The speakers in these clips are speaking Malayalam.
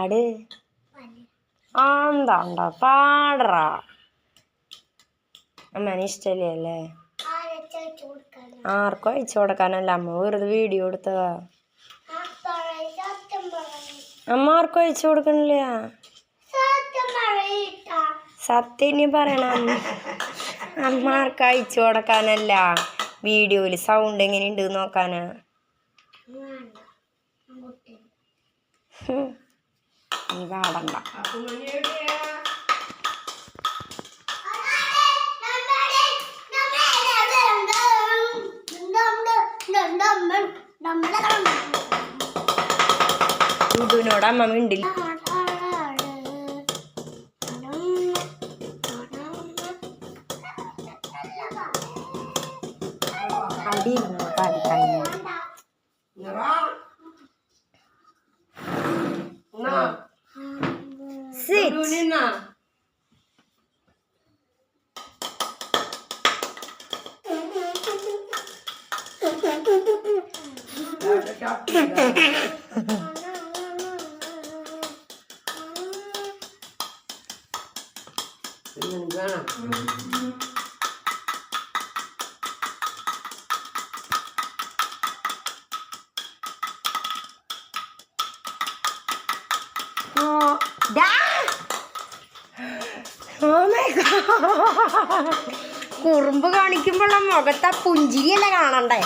പാട്. എന്താണ്ട പാടറാ. അമ്മേനെ ഇഷ്ടല്ലേ അല്ലേ? ആർക്കും അയച്ചു കൊടുക്കാനല്ല, അമ്മ വെറുതെ വീഡിയോ എടുത്തതാ. അമ്മ ആർക്കും അയച്ചു കൊടുക്കണില്ല. സത്യം ഇനി പറയണം. അമ്മ ആർക്കും അയച്ചു കൊടുക്കാനല്ല, വീഡിയോയില് സൗണ്ട് എങ്ങനെയുണ്ട് നോക്കാനാ. നീ പാടണ്ട. ുനോട് അമ്മ മിണ്ടില്ല. അടിയിരുന്നു പാടിക്കഴിഞ്ഞ കുറുമ്പ് കാണിക്കുമ്പോഴുള്ള മുഖത്താ പുഞ്ചിരിയല്ലേ കാണണ്ടേ.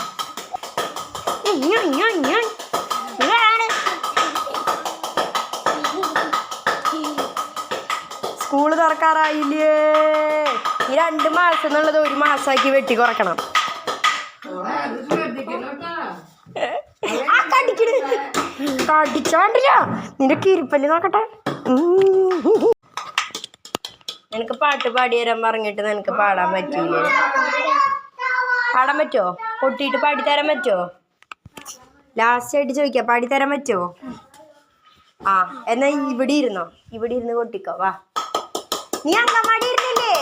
സ്കൂള് തുറക്കാറായില്ലേ? ഈ 2 മാസം എന്നുള്ളത് 1 മാസമാക്കി വെട്ടി കുറക്കണം. കടിച്ചോണ്ടില്ല, നിന്റെ കിരിപ്പല്ലി നോക്കട്ടെ. നിനക്ക് പാട്ട് പാടി തരാൻ പറഞ്ഞിട്ട് നിനക്ക് പാടാൻ പറ്റിയില്ലേ? പാടാൻ പറ്റുമോ? പൊട്ടിയിട്ട് പാടിത്തരാൻ പറ്റുമോ? ലാസ്റ്റ് ആയിട്ട് ചോദിക്കാം, പാടിത്തരാൻ പറ്റുമോ? ആ എന്നാ ഇവിടെ ഇരുന്നോ, ഇവിടെ ഇരുന്ന് കൊട്ടിക്കോ. വാ, നീ അങ്കമാടി ഇരുന്നില്ലേ?